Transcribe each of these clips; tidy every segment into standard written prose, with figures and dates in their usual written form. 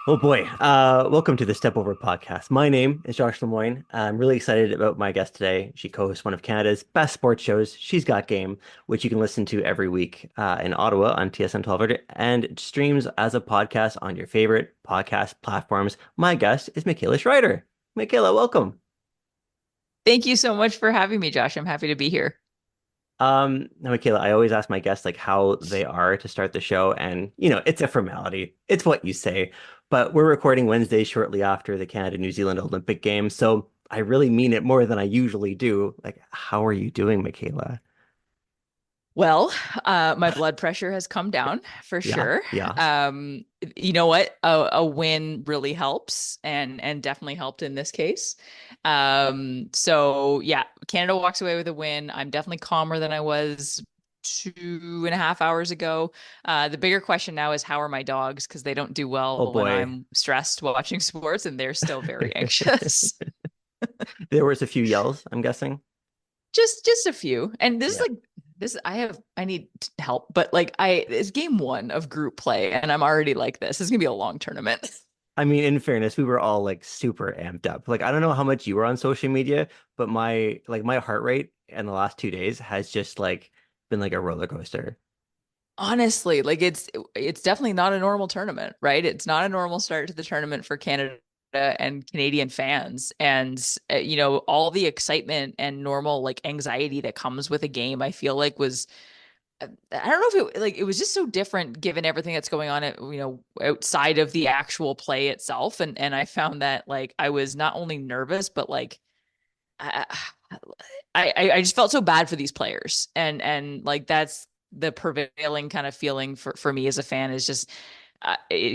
Oh boy. Welcome to the Step Over podcast. My name is Josh Lemoyne. I'm really excited about my guest today. She co-hosts one of Canada's best sports shows, She's Got Game, which you can listen to every week in Ottawa on TSN 1200 and it streams as a podcast on your favorite podcast platforms. My guest is Michaela Schreiter. Michaela, welcome. Thank you so much for having me, Josh. I'm happy to be here. Now, Michaela, I always ask my guests like how they are to start the show, and it's a formality. It's what you say. But we're recording Wednesday shortly after the Canada-New Zealand Olympic Games, so I really mean it more than I usually do. Like, how are you doing, Michaela? Well, my blood pressure has come down for Yeah, sure. yeah. You know what? A win really helps and definitely helped in this case. So yeah, Canada walks away with a win. I'm definitely calmer than I was 2.5 hours ago. The bigger question now is how are my dogs? Because they don't do Oh well when boy. I'm stressed watching sports, and they're still very anxious. There was a few yells, I'm guessing. Just a few. And this is Yeah. like this I need help, but like I it's game one of group play and I'm already like this is gonna be a long tournament. I mean, in fairness, we were all like super amped up. Like, I don't know how much you were on social media, but my heart rate in the last 2 days has just like been like a roller coaster. Honestly, like it's definitely not a normal tournament, right? It's not a normal start to the tournament for Canada and Canadian fans. And all the excitement and normal like anxiety that comes with a game, I feel like was I don't know if it was just so different given everything that's going on outside of the actual play itself. And I found that like I was not only nervous, but like I, I just felt so bad for these players. And like that's the prevailing kind of feeling for me as a fan is just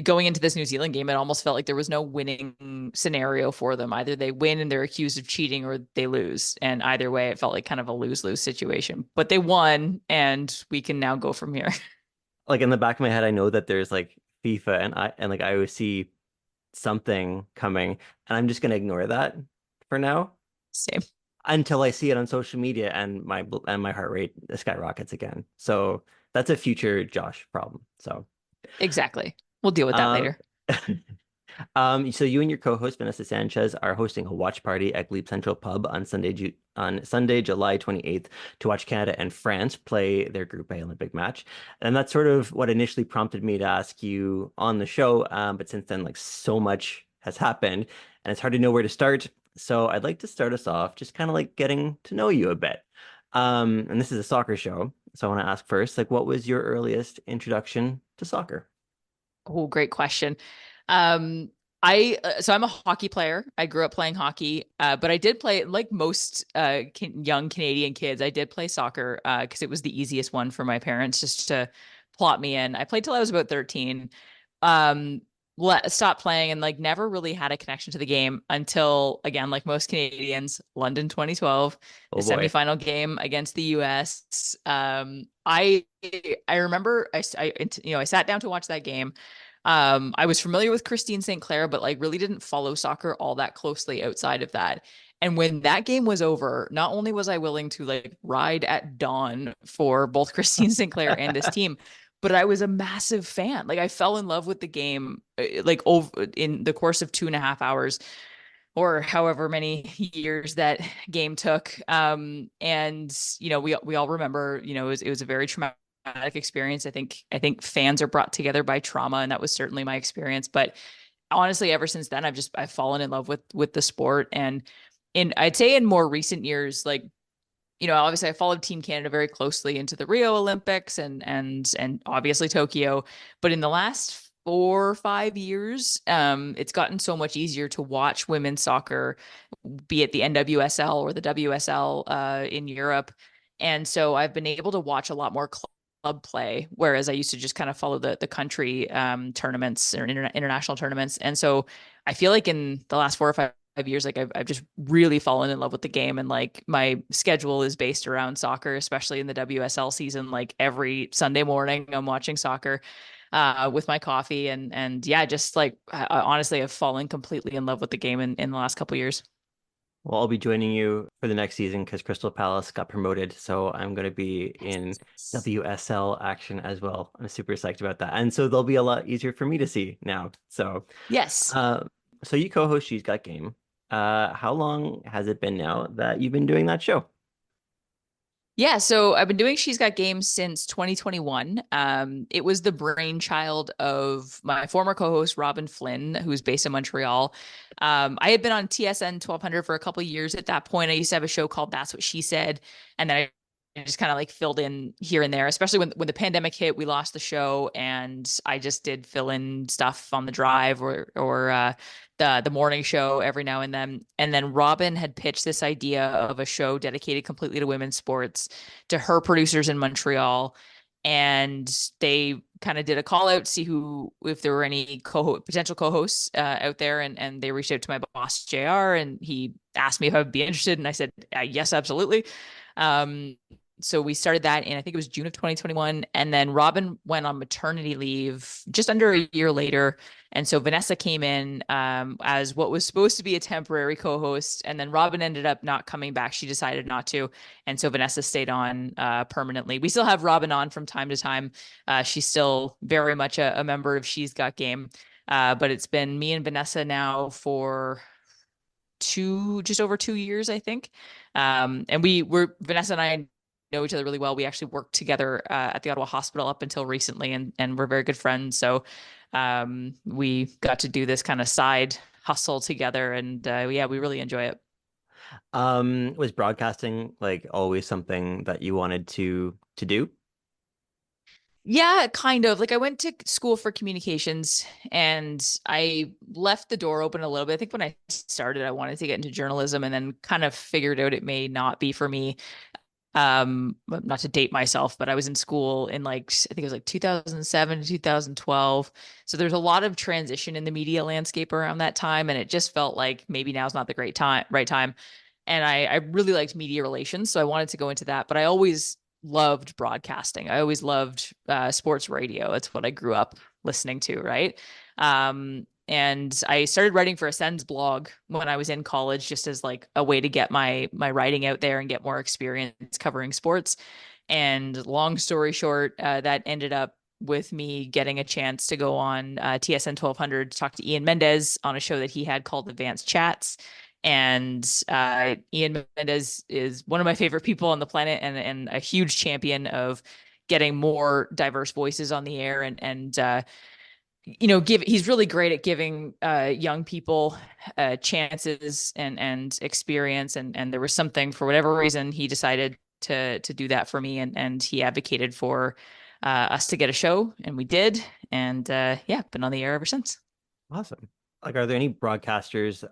going into this New Zealand game, it almost felt like there was no winning scenario for them. Either they win and they're accused of cheating or they lose. And either way, it felt like kind of a lose-lose situation. But they won and we can now go from here. Like in the back of my head, I know that there's like FIFA and like I always see something coming, and I'm just gonna ignore that for now Same. until I see it on social media and my heart rate skyrockets again. So that's a future Josh problem. So Exactly. We'll deal with that um later. so you and your co-host Vanessa Sanchez are hosting a watch party at Glebe Central Pub on Sunday, July 28th to watch Canada and France play their Group A Olympic match. And that's sort of what initially prompted me to ask you on the show. But since then, like so much has happened and it's hard to know where to start. So I'd like to start us off just kind of like getting to know you a bit. And this is a soccer show. So I want to ask first, like, what was your earliest introduction to soccer? Oh, great question. Um, so I'm a hockey player. I grew up playing hockey, but I did play like most young Canadian kids. I did play soccer because it was the easiest one for my parents just to plot me in. I played till I was about 13. Um, Stopped playing and like never really had a connection to the game until again, like most Canadians, London 2012, the Oh boy. semifinal game against the US. I remember I sat down to watch that game. I was familiar with Christine St. Clair, but like really didn't follow soccer all that closely outside of that. And when that game was over, not only was I willing to like ride at dawn for both Christine St. Clair and this team, but I was a massive fan. Like I fell in love with the game, like over in the course of 2.5 hours or however many years that game took. And we all remember, it was a very traumatic experience. I think fans are brought together by trauma, and that was certainly my experience. But honestly, ever since then, I've fallen in love with the sport. And I'd say in more recent years, like obviously I followed Team Canada very closely into the Rio Olympics and obviously Tokyo. But in the last 4 or 5 years, it's gotten so much easier to watch women's soccer, be it the NWSL or the WSL in Europe. And so I've been able to watch a lot more club play, whereas I used to just kind of follow the country tournaments or international tournaments. And so I feel like in the last 4 or 5 years, like I've just really fallen in love with the game, and like my schedule is based around soccer, especially in the WSL season. Like every Sunday morning, I'm watching soccer with my coffee, and yeah, just like I honestly have fallen completely in love with the game in the last couple of years. Well, I'll be joining you for the next season because Crystal Palace got promoted, so I'm going to be in Yes. WSL action as well. I'm super psyched about that, and so they'll be a lot easier for me to see now. So, Yes. uh, so you co-host She's Got Game. How long has it been now that you've been doing that show? Yeah, so I've been doing She's Got Games since 2021. It was the brainchild of my former co-host Robin Flynn, who's based in Montreal. I had been on TSN 1200 for a couple of years at that point. I used to have a show called That's What She Said, and then I just kind of like filled in here and there. Especially when the pandemic hit, we lost the show, and I just did fill in stuff on the drive or the morning show every now and then. And then Robin had pitched this idea of a show dedicated completely to women's sports to her producers in Montreal. And they kind of did a call out to see who, if there were any potential co-hosts out there. And they reached out to my boss, JR, and he asked me if I would be interested. And I said, yes, absolutely. Um, so we started that in, I think it was June of 2021. And then Robin went on maternity leave just under a year later. And so Vanessa came in as what was supposed to be a temporary co-host. And then Robin ended up not coming back. She decided not to. And so Vanessa stayed on permanently. We still have Robin on from time to time. She's still very much a member of She's Got Game. But it's been me and Vanessa now for just over 2 years, I think. And Vanessa and I know each other really well. We actually worked together at the Ottawa Hospital up until recently, and we're very good friends. So we got to do this kind of side hustle together, and yeah, we really enjoy it. Was broadcasting like always something that you wanted to do? Yeah, kind of. Like I went to school for communications and I left the door open a little bit. I think when I started, I wanted to get into journalism and then kind of figured out it may not be for me. Not to date myself, but I was in school in like I think it was like 2007 to 2012. So there's a lot of transition in the media landscape around that time, and it just felt like maybe now's not the right time. And I really liked media relations, so I wanted to go into that. But I always loved broadcasting. I always loved sports radio. It's what I grew up listening to, right? And I started writing for a Sens blog when I was in college, just as like a way to get my writing out there and get more experience covering sports. And long story short, that ended up with me getting a chance to go on TSN 1200 to talk to Ian Mendez on a show that he had called Advanced Chats. And Ian Mendez is one of my favorite people on the planet, and a huge champion of getting more diverse voices on the air, and he's really great at giving young people chances and experience, and there was something, for whatever reason, he decided to do that for me, and he advocated for us to get a show, and we did, and yeah, been on the air ever since. Awesome. Like, are there any broadcasters,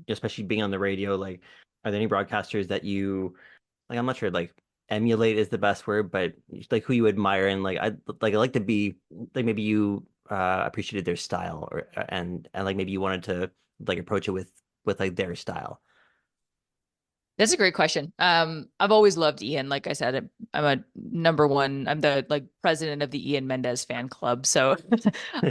especially being on the radio, like, are there any broadcasters that you like? I'm not sure, like, emulate is the best word, but like who you admire and I like to be like maybe you appreciated their style or and like maybe you wanted to like approach it with like their style. That's a great question. I've always loved Ian. Like I said, I'm a number one. I'm the like president of the Ian Mendez fan club. So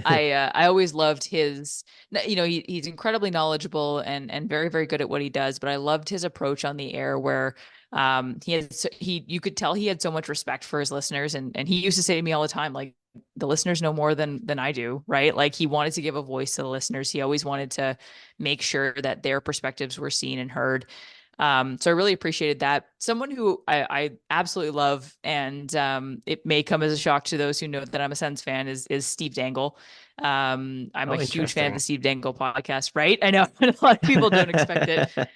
I always loved his. He's incredibly knowledgeable and very very good at what he does. But I loved his approach on the air, where you could tell he had so much respect for his listeners, and he used to say to me all the time, like, the listeners know more than I do, right? Like, he wanted to give a voice to the listeners. He always wanted to make sure that their perspectives were seen and heard. So I really appreciated that. Someone who I absolutely love, and it may come as a shock to those who know that I'm a Sens fan, is Steve Dangle. I'm a Oh, huge fan of the interesting. Steve Dangle podcast, right? I know a lot of people don't expect it.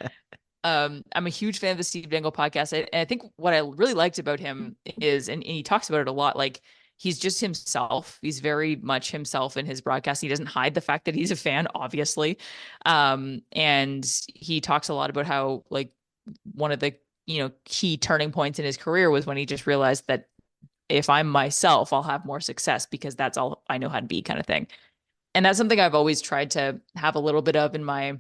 I'm a huge fan of the Steve Dangle podcast. And I think what I really liked about him is, and he talks about it a lot, like, he's just himself. He's very much himself in his broadcast. He doesn't hide the fact that he's a fan, obviously. And he talks a lot about how, like, one of the, key turning points in his career was when he just realized that if I'm myself, I'll have more success because that's all I know how to be, kind of thing. And that's something I've always tried to have a little bit of in my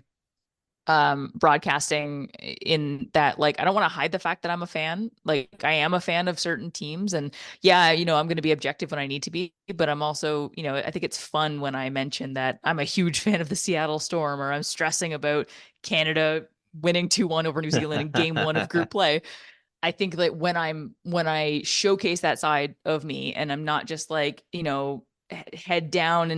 broadcasting, in that, like, I don't want to hide the fact that I'm a fan. Like, I am a fan of certain teams, and yeah, I'm going to be objective when I need to be, but I'm also, I think it's fun when I mention that I'm a huge fan of the Seattle Storm, or I'm stressing about Canada winning 2-1 over New Zealand in game one of group play. I think that when I showcase that side of me, and I'm not just like, head down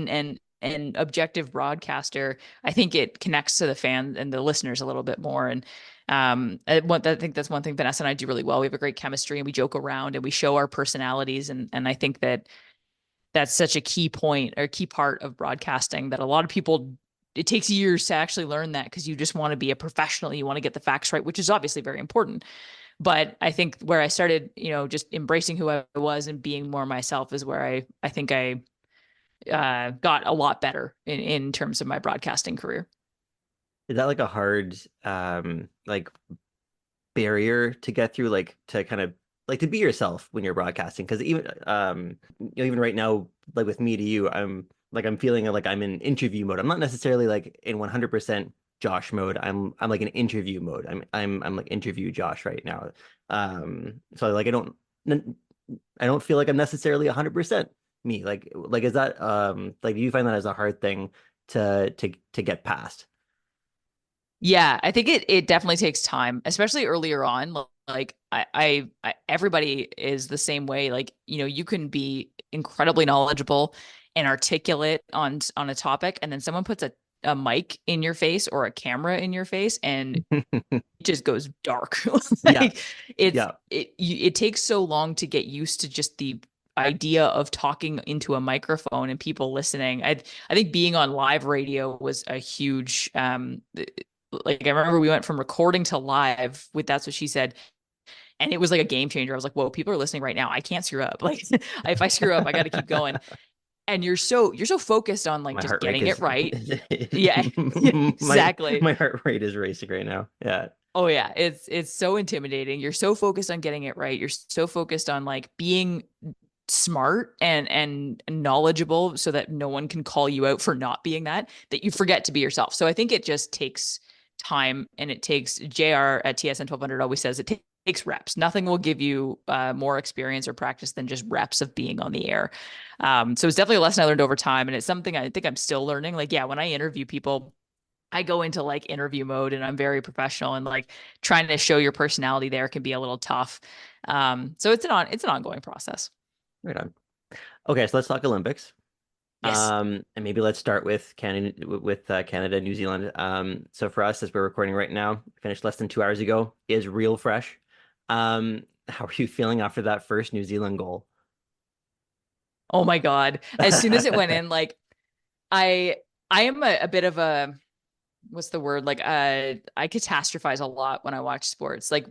and objective broadcaster, I think it connects to the fan and the listeners a little bit more. And I think that's one thing Vanessa and I do really well. We have a great chemistry and we joke around and we show our personalities. And I think that that's such a key point or key part of broadcasting that a lot of people, it takes years to actually learn that because you just want to be a professional. You want to get the facts right, which is obviously very important. But I think where I started, just embracing who I was and being more myself is where I think I got a lot better in terms of my broadcasting career. Is that like a hard like barrier to get through, like to kind of like to be yourself when you're broadcasting? Because even even right now, like with me to you, I'm feeling like I'm in interview mode. I'm not necessarily like in 100% Josh mode. I'm like in interview mode. I'm like interview Josh right now. So like I don't feel like I'm necessarily 100% me. Like is that like do you find that as a hard thing to get past? Yeah, I think it definitely takes time, especially earlier on. Like everybody is the same way. Like, you can be incredibly knowledgeable and articulate on a topic, and then someone puts a mic in your face or a camera in your face, and it just goes dark. Yeah, Like yeah. it takes so long to get used to just the idea of talking into a microphone and people listening. I think being on live radio was a huge like I remember we went from recording to live with That's What She Said, and it was like a game changer. I was like, whoa, people are listening right now. I can't screw up. Like if I screw up, I got to keep going. And you're so focused on like My just heart rate getting is it right. Yeah, my exactly. my heart rate is racing right now. Yeah. Oh yeah, it's so intimidating. You're so focused on getting it right. You're so focused on like being smart and knowledgeable so that no one can call you out for not being that you forget to be yourself. So I think it just takes time, and it takes JR at TSN 1200 always says it takes reps. Nothing will give you more experience or practice than just reps of being on the air. So it's definitely a lesson I learned over time, and it's something I think I'm still learning. Like, yeah, when I interview people, I go into like interview mode and I'm very professional, and like trying to show your personality there can be a little tough. So it's an ongoing process. Right on. Okay, so let's talk Olympics. Yes. And maybe let's start with Canada, New Zealand. So for us, as we're recording right now, finished less than 2 hours ago, is real fresh. How are you feeling after that first New Zealand goal? Oh my God. As soon as it went in, like I I am a bit of a, what's the word? Like I catastrophize a lot when I watch sports. Like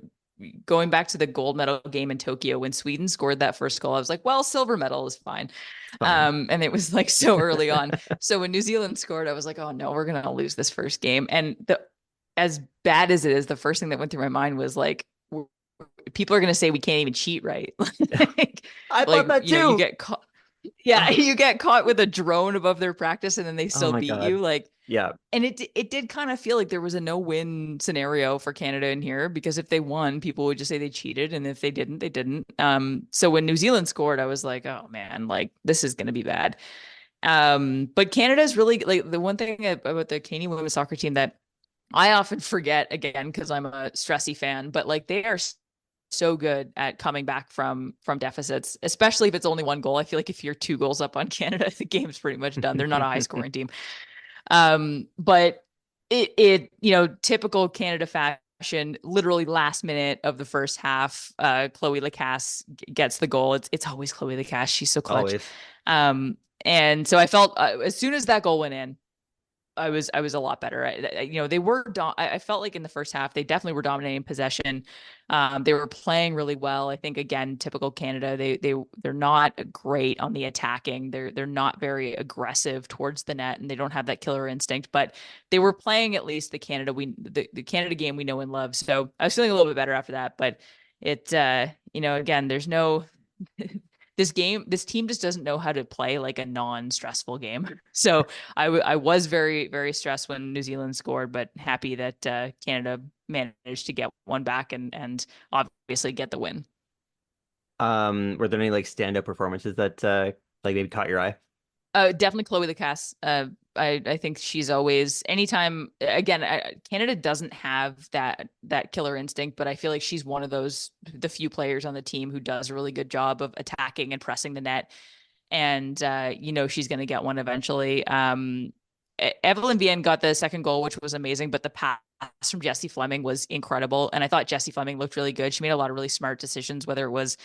going back to the gold medal game in Tokyo when Sweden scored that first goal, I was like, well, silver medal is fine. Fine. And it was like so early on. So when New Zealand scored, I was like, oh no, we're gonna lose this first game. And as bad as it is, the first thing that went through my mind was like, people are gonna say we can't even cheat, right? like, I thought like that you too. get caught. Yeah, Oh, you get caught with a drone above their practice, and then they oh still my beat God. you. Like, Yeah. and it did kind of feel like there was a no-win scenario for Canada in here, because if they won, people would just say they cheated, and if they didn't, they didn't. So when New Zealand scored, I was like, oh man, like this is going to be bad. But Canada's really like the one thing about the Canadian women's soccer team that I often forget, again because I'm a stressy fan, but like they are so good at coming back from deficits, especially if it's only one goal. I feel like if you're 2 goals up on Canada, the game's pretty much done. They're not a high scoring team. But typical Canada fashion, literally last minute of the first half, Chloe Lacasse gets the goal. It's always Chloe Lacasse. She's so clutch. Always. And so I felt as soon as that goal went in, I was a lot better. They were. I felt like in the first half they definitely were dominating possession. They were playing really well. I think again, typical Canada. They're not great on the attacking. They're not very aggressive towards the net, and they don't have that killer instinct. But they were playing at least the Canada game we know and love. So I was feeling a little bit better after that. But again, there's no. This team just doesn't know how to play like a non-stressful game. So I was very, very stressed when New Zealand scored, but happy that Canada managed to get one back and obviously get the win. Were there any like standout performances that like maybe caught your eye? Definitely Chloe Lacasse. I think she's always, anytime, again, Canada doesn't have that killer instinct, but I feel like she's one of the few players on the team who does a really good job of attacking and pressing the net. And she's going to get one eventually. Evelyn Vienne got the second goal, which was amazing, but the pass from Jessie Fleming was incredible. And I thought Jessie Fleming looked really good. She made a lot of really smart decisions, whether it was,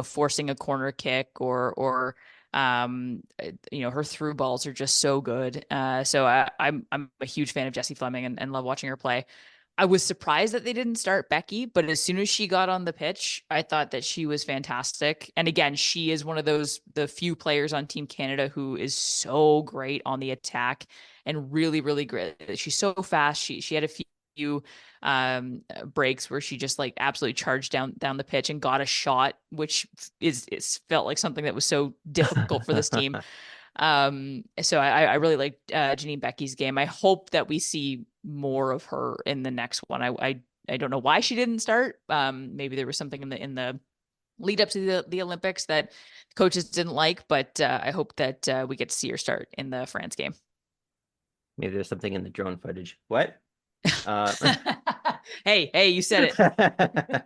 forcing a corner kick or her through balls are just so good. So I'm a huge fan of Jessie Fleming and love watching her play. I was surprised that they didn't start Becky, but as soon as she got on the pitch, I thought that she was fantastic. And again, she is one of the few players on Team Canada who is so great on the attack and really, really great. She's so fast. She had a few breaks where she just like absolutely charged down the pitch and got a shot, which felt like something that was so difficult for this team. So I really liked Janine Becky's game. I hope that we see more of her in the next one. I don't know why she didn't start. Maybe there was something in the lead up to the Olympics that coaches didn't like, but I hope that we get to see her start in the France game. Maybe there's something in the drone footage. What? Hey, you said it.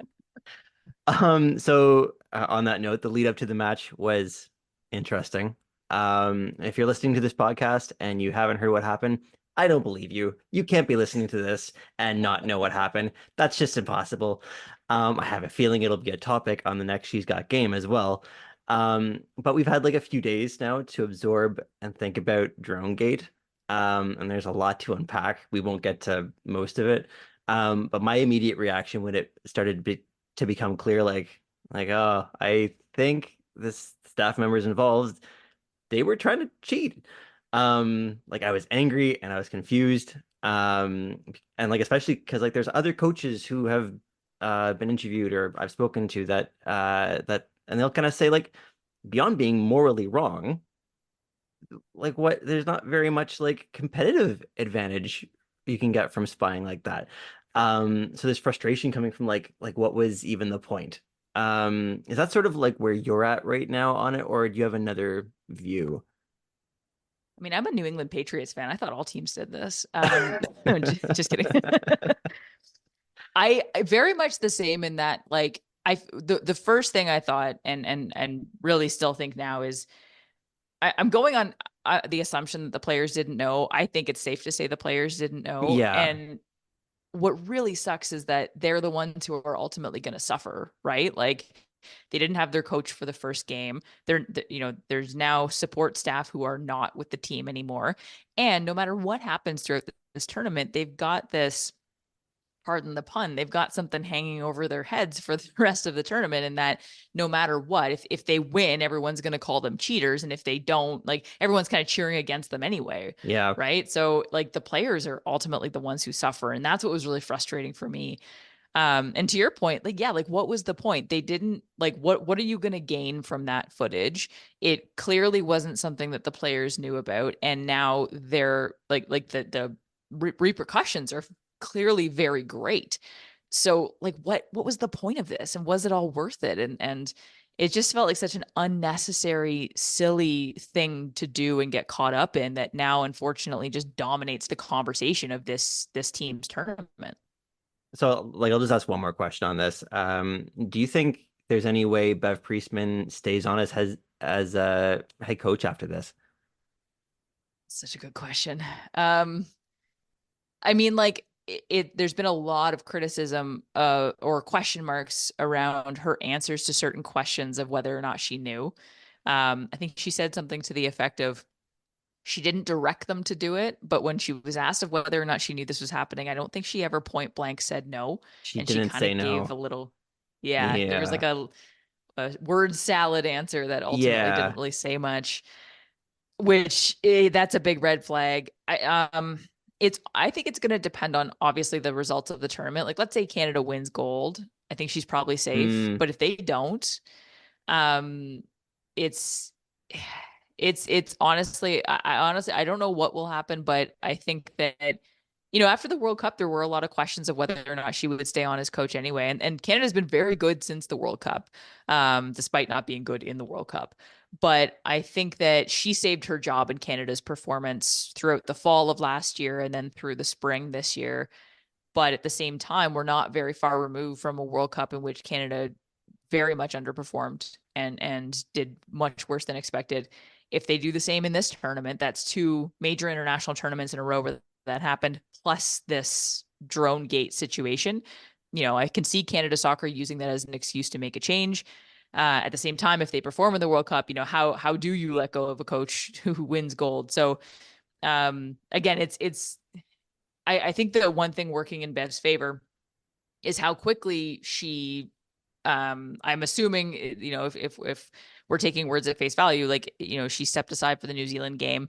So on that note, the lead up to the match was interesting. If you're listening to this podcast and you haven't heard what happened, I don't believe you. You can't be listening to this and not know what happened. That's just impossible. I have a feeling it'll be a topic on the next She's Got Game as well. But we've had like a few days now to absorb and think about dronegate. And there's a lot to unpack. We won't get to most of it. But my immediate reaction when it started to become clear, oh, I think this staff members involved, they were trying to cheat. I was angry and I was confused. And especially because there's other coaches who have been interviewed or I've spoken to that and they'll kind of say beyond being morally wrong, there's not very much competitive advantage you can get from spying like that. So there's frustration coming from what was even the point? Is that sort of where you're at right now on it, or do you have another view? I mean, I'm a New England Patriots fan. I thought all teams did this. Just kidding. I very much the same in that the first thing I thought and really still think now is I'm going on the assumption that the players didn't know. I think it's safe to say the players didn't know. Yeah. And what really sucks is that they're the ones who are ultimately going to suffer, right? They didn't have their coach for the first game. There's now support staff who are not with the team anymore. And no matter what happens throughout this tournament, they've got this, pardon the pun, they've got something hanging over their heads for the rest of the tournament. And that no matter what, if they win, everyone's going to call them cheaters. And if they don't, everyone's kind of cheering against them anyway. Yeah. Right. So the players are ultimately the ones who suffer. And that's what was really frustrating for me. And to your point, what was the point? They didn't what are you going to gain from that footage? It clearly wasn't something that the players knew about. And now they're the repercussions are clearly very great. So what was the point of this? And was it all worth it? And it just felt like such an unnecessary, silly thing to do and get caught up in that now, unfortunately, just dominates the conversation of this team's tournament. So, I'll just ask one more question on this. Do you think there's any way Bev Priestman stays on as a head coach after this? Such a good question. I mean, there's been a lot of criticism or question marks around her answers to certain questions of whether or not she knew. I think she said something to the effect of, she didn't direct them to do it, but when she was asked of whether or not she knew this was happening, I don't think she ever point blank said no. She And didn't she kind say of no. gave a little, there was a word salad answer that ultimately didn't really say much, which that's a big red flag. I think it's going to depend on obviously the results of the tournament. Let's say Canada wins gold. I think she's probably safe, but if they don't, it's honestly, I don't know what will happen, but I think that, after the World Cup, there were a lot of questions of whether or not she would stay on as coach anyway. And Canada's been very good since the World Cup, despite not being good in the World Cup. But I think that she saved her job in Canada's performance throughout the fall of last year and then through the spring this year. But at the same time, we're not very far removed from a World Cup in which Canada very much underperformed and did much worse than expected. If they do the same in this tournament, that's two major international tournaments in a row where that happened, plus this drone gate situation. I can see Canada Soccer using that as an excuse to make a change. At the same time, if they perform in the World Cup, how do you let go of a coach who wins gold? So again, it's I think the one thing working in Bev's favor is how quickly she I'm assuming, if we're taking words at face value, like, she stepped aside for the New Zealand game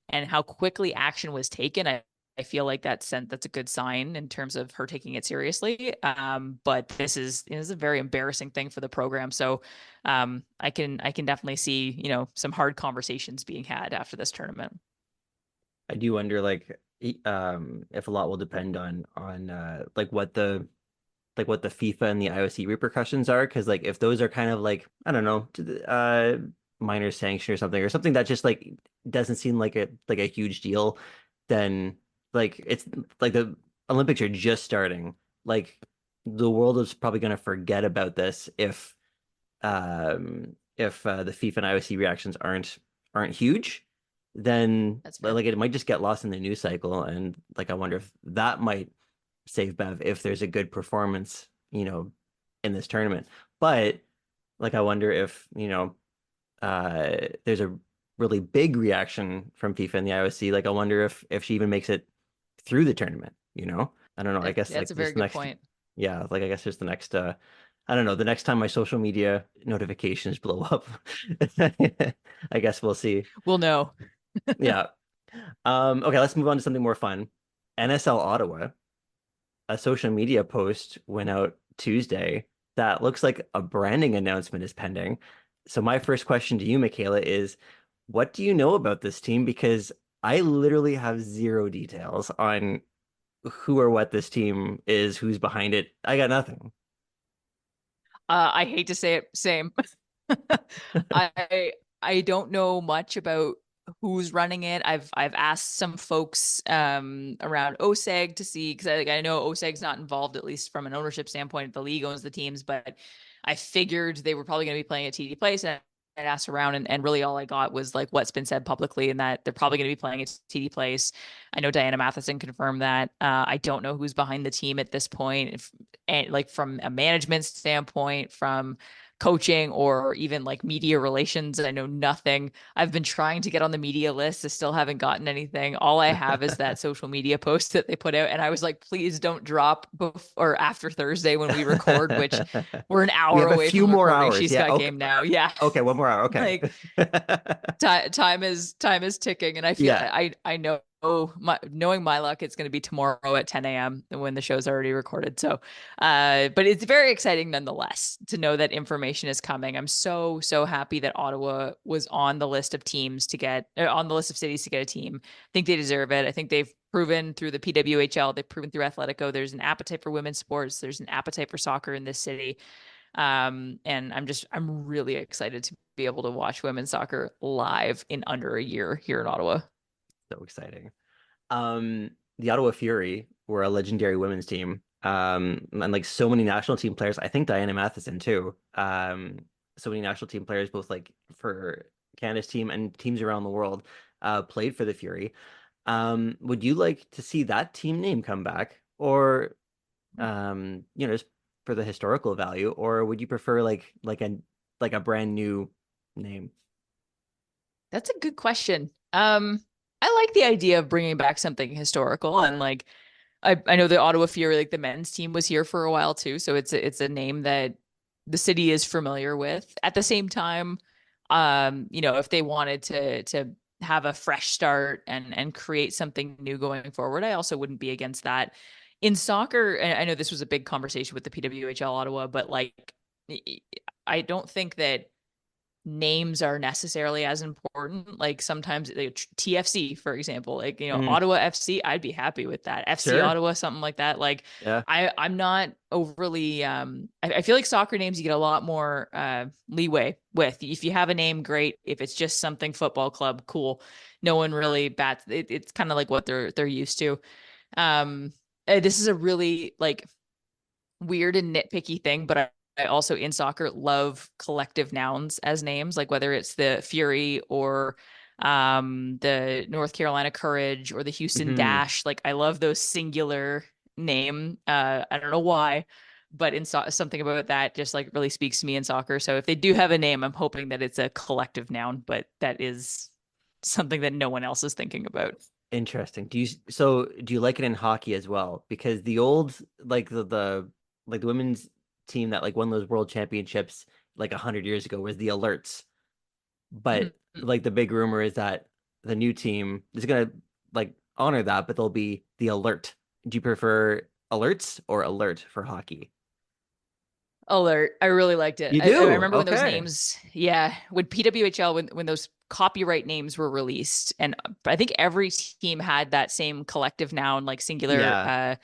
and how quickly action was taken. I feel like that's a good sign in terms of her taking it seriously. But this is a very embarrassing thing for the program. So I can definitely see, some hard conversations being had after this tournament. I do wonder, like, if a lot will depend on like what the FIFA and the IOC repercussions are, because like if those are kind of like, I don't know, minor sanction or something that just like doesn't seem like a huge deal, then like it's like the Olympics are just starting. Like the world is probably going to forget about this if the FIFA and IOC reactions aren't huge, then That's fair. like it might just get lost in the news cycle. And like I wonder if that might save Bev if there's a good performance, in this tournament. But like I wonder if, there's a really big reaction from FIFA and the IOC. Like I wonder if she even makes it through the tournament, I don't know. I guess That's like a this very good next, point. yeah, like I guess there's the next I don't know, the next time my social media notifications blow up. I guess we'll see. We'll know. Yeah. Okay, let's move on to something more fun. NSL Ottawa, a social media post went out Tuesday that looks like a branding announcement is pending. So my first question to you, Michaela, is what do you know about this team? Because I literally have zero details on who or what this team is, who's behind it. I got nothing. I hate to say it, same. I I don't know much about who's running it. I've asked some folks around OSEG to see, because I know OSEG's not involved, at least from an ownership standpoint. The league owns the teams, but I figured they were probably going to be playing at TD Place. And I asked around, and really all I got was like what's been said publicly, and that they're probably going to be playing at TD Place. I know Diana Matheson confirmed that. I don't know who's behind the team at this point, and like from a management standpoint, from coaching, or even like media relations. I know nothing. I've been trying to get on the media list. I still haven't gotten anything. All I have is that social media post that they put out. And I was like, please don't drop before or after Thursday when we record, which we're an We hour have a away few from more recording. hours. She's Yeah. got Okay. game now. Yeah. Okay. One more hour. Okay. Like time is ticking. And I feel Yeah. I know, knowing my luck, it's going to be tomorrow at 10 a.m. when the show's already recorded. So, but it's very exciting nonetheless to know that information is coming. I'm so happy that Ottawa was on the list of teams to get on the list of cities to get a team. I think they deserve it. I think they've proven through the PWHL, they've proven through Athletico. There's an appetite for women's sports. There's an appetite for soccer in this city. And I'm really excited to be able to watch women's soccer live in under a year here in Ottawa. So exciting. The Ottawa Fury were a legendary women's team. And like so many national team players, I think Diana Matheson too. So many national team players, both like for Canada's team and teams around the world, played for the Fury. Would you like to see that team name come back, or just for the historical value, or would you prefer like a brand new name? That's a good question. I like the idea of bringing back something historical, and like I know the Ottawa Fury, like the men's team was here for a while too, so it's a name that the city is familiar with. At the same time, if they wanted to have a fresh start and create something new going forward, I also wouldn't be against that. In soccer, and I know this was a big conversation with the PWHL Ottawa, but like I don't think that names are necessarily as important. Like sometimes like TFC, for example, like, Mm, Ottawa FC, I'd be happy with that. FC sure. Ottawa, something like that. Like Yeah. I'm not overly I feel like soccer names you get a lot more leeway with. If you have a name, great. If it's just something football club, cool. No one really bats it's kind of like what they're used to. This is a really like weird and nitpicky thing, but I also in soccer love collective nouns as names, like whether it's the Fury or the North Carolina Courage or the Houston Hmm. Dash. Like I love those singular name. I don't know why, but something about that just like really speaks to me in soccer. So if they do have a name, I'm hoping that it's a collective noun, but that is something that no one else is thinking about. Interesting. Do you like it in hockey as well? Because the old like the women's team that like won those world championships like 100 years ago was the Alerts. But Mm-hmm. like the big rumor is that the new team is gonna like honor that, but they'll be the Alert. Do you prefer Alerts or Alert for hockey? Alert. I really liked it. You I do? remember when those Okay. names, yeah, when PWHL, when those copyright names were released, and I think every team had that same collective noun, like singular Yeah.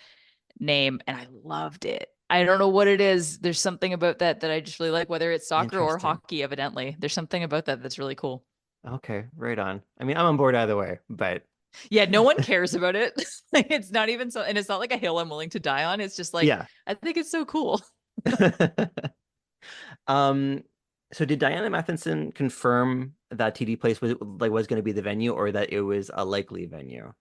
name, and I loved it. I don't know what it is. There's something about that I just really like, whether it's soccer or Interesting. hockey, evidently. There's something about that that's really cool. Okay, right on. I mean, I'm on board either way, but Yeah, no one cares about it. It's not even so, and it's not like a hill I'm willing to die on. It's just like, yeah. I think it's so cool. Um, so did Diana Matheson confirm that TD Place was going to be the venue or that it was a likely venue?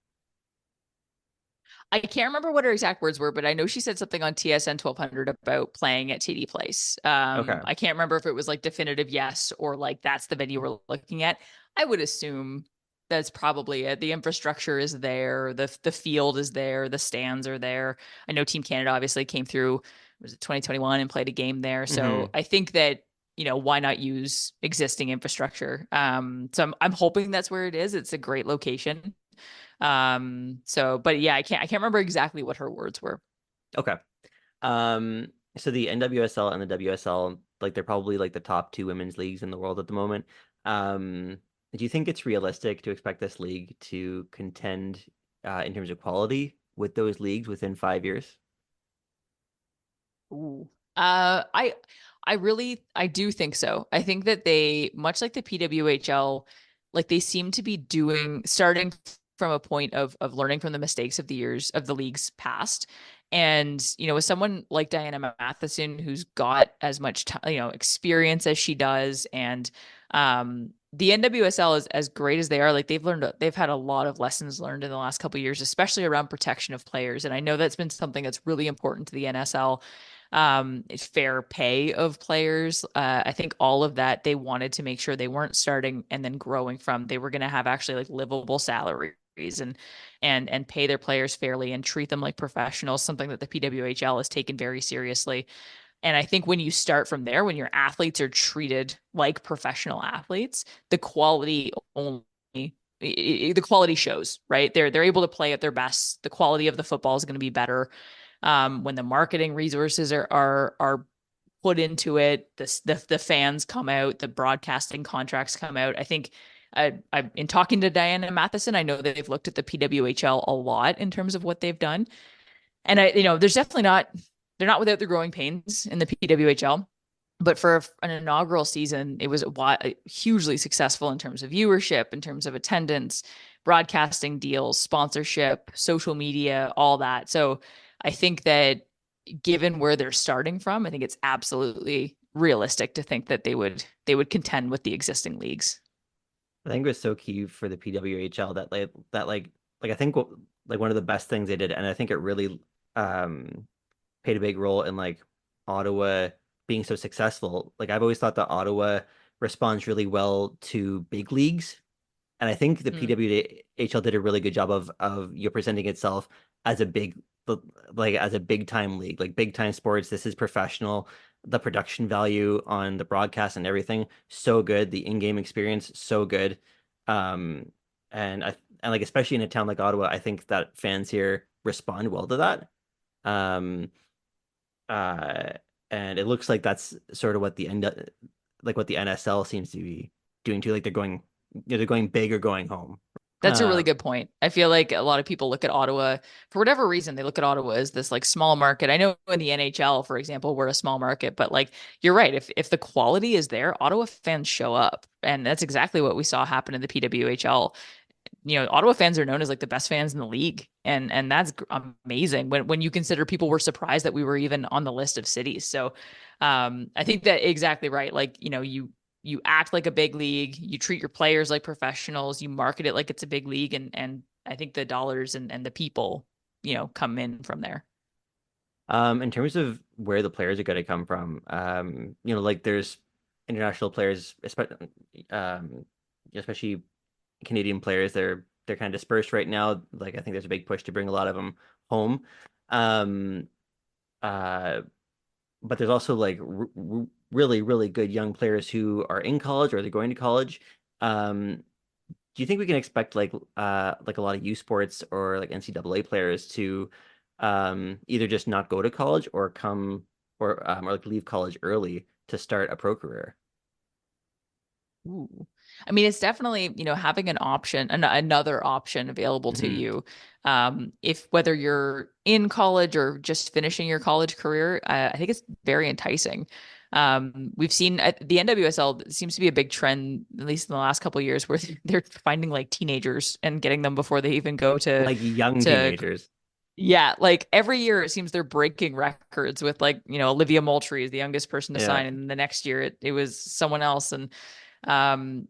I can't remember what her exact words were, but I know she said something on TSN 1200 about playing at TD Place. Okay. I can't remember if it was like definitive yes or like that's the venue we're looking at. I would assume that's probably it. The infrastructure is there, the field is there, the stands are there. I know Team Canada obviously came through, was it 2021 and played a game there. So Hmm. I think that why not use existing infrastructure? So I'm hoping that's where it is. It's a great location. So but yeah, I can't remember exactly what her words were. Okay. So the NWSL and the WSL, like they're probably like the top two women's leagues in the world at the moment. Do you think it's realistic to expect this league to contend in terms of quality with those leagues within 5 years? Ooh. I do think so. I think that they, much like the PWHL, like they seem to be doing starting from a point of learning from the mistakes of the years of the leagues past. And, with someone like Diana Matheson who's got as much experience as she does, and the NWSL is as great as they are, like they've had a lot of lessons learned in the last couple of years, especially around protection of players. And I know that's been something that's really important to the NSL. Fair pay of players. I think all of that they wanted to make sure they weren't starting and then growing from. They were going to have actually like livable salaries and pay their players fairly and treat them like professionals, something that the PWHL has taken very seriously. And I think when you start from there, when your athletes are treated like professional athletes, the quality only the quality shows, right? They're able to play at their best. The quality of the football is going to be better when the marketing resources are put into it. The fans come out, the broadcasting contracts come out. I think in talking to Diana Matheson, I know that they've looked at the PWHL a lot in terms of what they've done, and there's definitely not they're not without the growing pains in the PWHL. But for an inaugural season, it was hugely successful in terms of viewership, in terms of attendance, broadcasting deals, sponsorship, social media, all that. So I think that given where they're starting from, I think it's absolutely realistic to think that they would contend with the existing leagues. I think it was so key for the PWHL that I think like one of the best things they did, and I think it really um played a big role in like Ottawa being so successful. Like I've always thought that Ottawa responds really well to big leagues, and I think the Mm. PWHL did a really good job of you presenting itself as a big like as a big time league, like big time sports. This is professional. The production value on the broadcast and everything so good. The in-game experience so good. Um, and like especially in a town like Ottawa, I think that fans here respond well to that. Um, uh, and it looks like that's sort of what like what the NSL seems to be doing too. Like they're going big or going home. That's a really Um, good point. I feel like a lot of people look at Ottawa for whatever reason. They look at Ottawa as this like small market. I know in the NHL, for example, we're a small market, but like you're right. If the quality is there, Ottawa fans show up, and that's exactly what we saw happen in the PWHL. Ottawa fans are known as like the best fans in the league, and that's amazing when you consider people were surprised that we were even on the list of cities. So, I think that exactly right. Like you act like a big league, you treat your players like professionals, you market it like it's a big league, and I think the dollars and the people come in from there. in terms of where the players are going to come from, like there's international players, especially Canadian players. They're kind of dispersed right now. Like I think there's a big push to bring a lot of them home. Um, uh, but there's also like really, really good young players who are in college or they're going to college. Um, do you think we can expect like a lot of U Sports or like NCAA players to either just not go to college or come or like leave college early to start a pro career? Ooh. I mean, it's definitely, having an option, another option available to Hmm. you. If whether you're in college or just finishing your college career, I think it's very enticing. We've seen the NWSL seems to be a big trend, at least in the last couple of years, where they're finding like teenagers and getting them before they even go Like young to teenagers. yeah, like every year it seems they're breaking records with like, Olivia Moultrie is the youngest person to Yeah. sign, and the next year it was someone else. And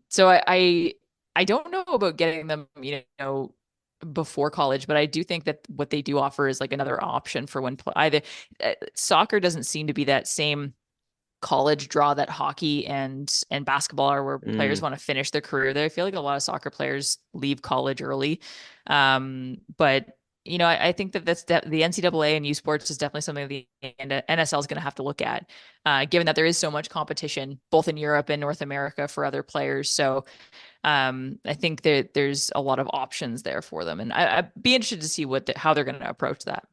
so I don't know about getting them, before college, but I do think that what they do offer is like another option for when either soccer doesn't seem to be that same college draw that hockey and basketball are, where players Mm. want to finish their career there. I feel like a lot of soccer players leave college early. But I think that the NCAA and U Sports is definitely something the NSL is going to have to look at, given that there is so much competition both in Europe and North America for other players. So I think that there's a lot of options there for them, and I'd be interested to see how they're going to approach that.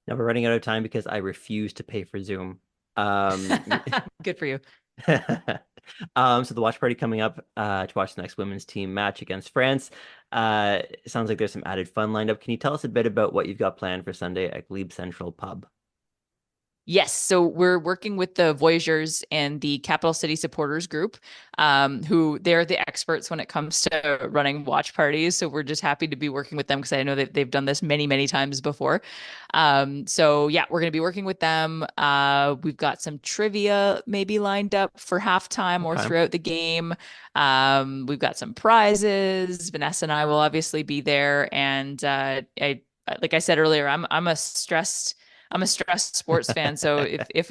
Now we're running out of time because I refuse to pay for Zoom. Um, Good for you. so the watch party coming up to watch the next women's team match against France. It sounds like there's some added fun lined up. Can you tell us a bit about what you've got planned for Sunday at Glebe Central Pub? Yes, so we're working with the Voyageurs and the Capital City Supporters Group, who they're the experts when it comes to running watch parties. So we're just happy to be working with them because I know that they've done this many, many times before. So yeah, we're going to be working with them. We've got some trivia maybe lined up for halftime or Okay. throughout the game. We've got some prizes. Vanessa and I will obviously be there, and like I said earlier, I'm a stressed sports fan. So if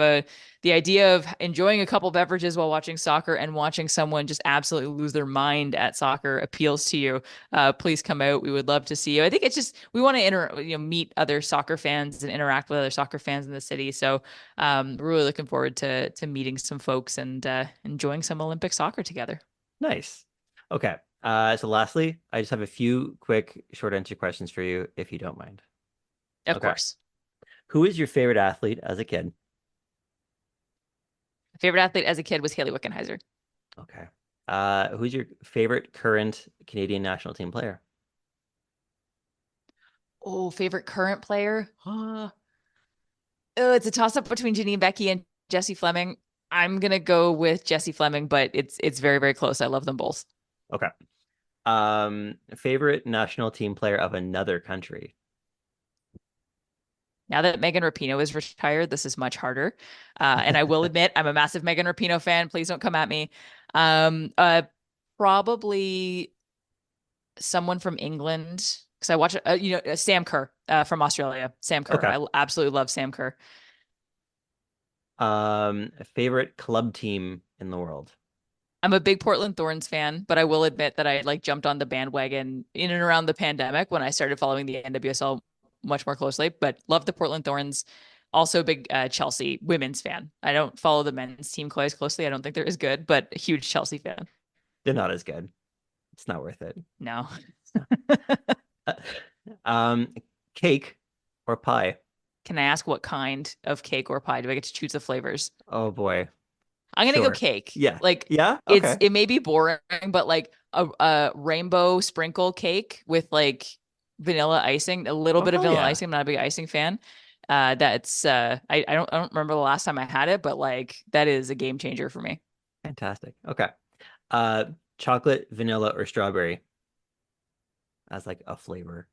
the idea of enjoying a couple beverages while watching soccer and watching someone just absolutely lose their mind at soccer appeals to you, please come out. We would love to see you. I think it's just we want to meet other soccer fans and interact with other soccer fans in the city. So we're really looking forward to meeting some folks and enjoying some Olympic soccer together. Nice. Okay. So lastly, I just have a few quick short answer questions for you, if you don't mind. Of Okay. course. Who is your favorite athlete as a kid? Favorite athlete as a kid was Haley Wickenheiser. Okay. Who's your favorite current Canadian national team player? Oh, favorite current player? Oh, it's a toss up between Janine Becky and Jessie Fleming. I'm gonna go with Jessie Fleming, but it's very, very close. I love them both. Okay. Favorite national team player of another country? Now that Megan Rapinoe is retired, this is much harder. And I will admit, I'm a massive Megan Rapinoe fan. Please don't come at me. Um, uh, Probably someone from England because I watch, Sam Kerr from Australia. Sam Kerr. Okay. I absolutely love Sam Kerr. Favorite club team in the world? I'm a big Portland Thorns fan, but I will admit that I like jumped on the bandwagon in and around the pandemic when I started following the NWSL much more closely. But love the Portland Thorns. Also a big Chelsea women's fan. I don't follow the men's team quite as closely. I don't think they're as good, but a huge Chelsea fan. They're not as good. It's not worth it. No. Um, Cake or pie? Can I ask what kind of cake or pie? Do I get to choose the flavors? Oh boy. I'm gonna go Sure. cake. Yeah. Like Yeah. Okay. it may be boring, but like a rainbow sprinkle cake with like vanilla icing, a little Oh, bit of hell vanilla yeah. icing. I'm not a big icing fan. That's I don't remember the last time I had it, but like that is a game changer for me. Fantastic. Okay. Uh, chocolate, vanilla, or strawberry as like a flavor.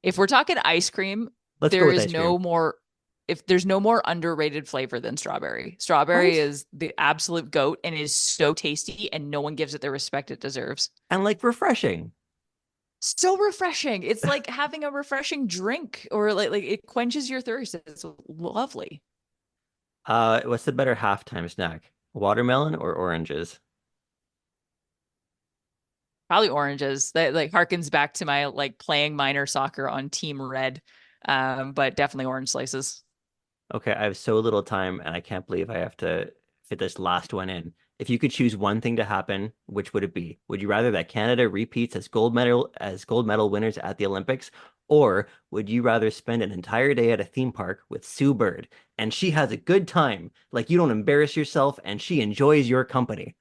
If we're talking ice cream, Let's go there with is ice cream. no more if there's no more underrated flavor than strawberry. Strawberry Right? is the absolute goat and is so tasty and no one gives it the respect it deserves. And like refreshing. So refreshing. It's like having a refreshing drink or like it quenches your thirst. It's lovely. What's the better halftime snack? Watermelon or oranges? Probably oranges. That like harkens back to my like playing minor soccer on Team Red. But definitely orange slices. Okay, I have so little time and I can't believe I have to fit this last one in. If you could choose one thing to happen, which would it be? Would you rather that Canada repeats as gold medal winners at the Olympics, or would you rather spend an entire day at a theme park with Sue Bird and she has a good time, like you don't embarrass yourself and she enjoys your company?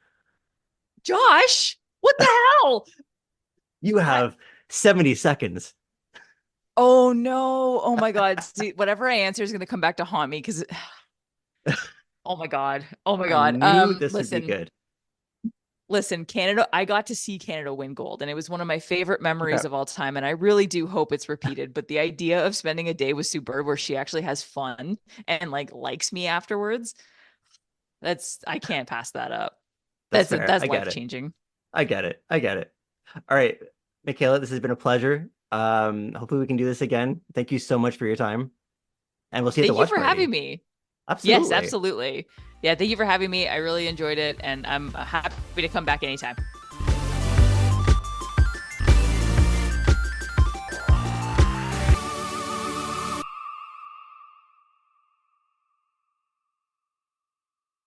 Josh, what the hell? You I, have 70 seconds. oh no. Oh my God. See, whatever I answer is gonna come back to haunt me because oh my God. Oh my I God. knew this would be Listen, good. listen, Canada, I got to see Canada win gold, and it was one of my favorite Okay, memories of all time. And I really do hope it's repeated. But the idea of spending a day with Sue Bird where she actually has fun and like likes me afterwards, I can't pass that up. that's fair. That's I get life it. changing. I get it. I get it. All right, Michaela, this has been a pleasure. Hopefully we can do this again. Thank you so much for your time, and we'll see you at the Thank you watch for having party. me. Yes, Absolutely. absolutely. Yeah, thank you for having me. I really enjoyed it, and I'm happy to come back anytime.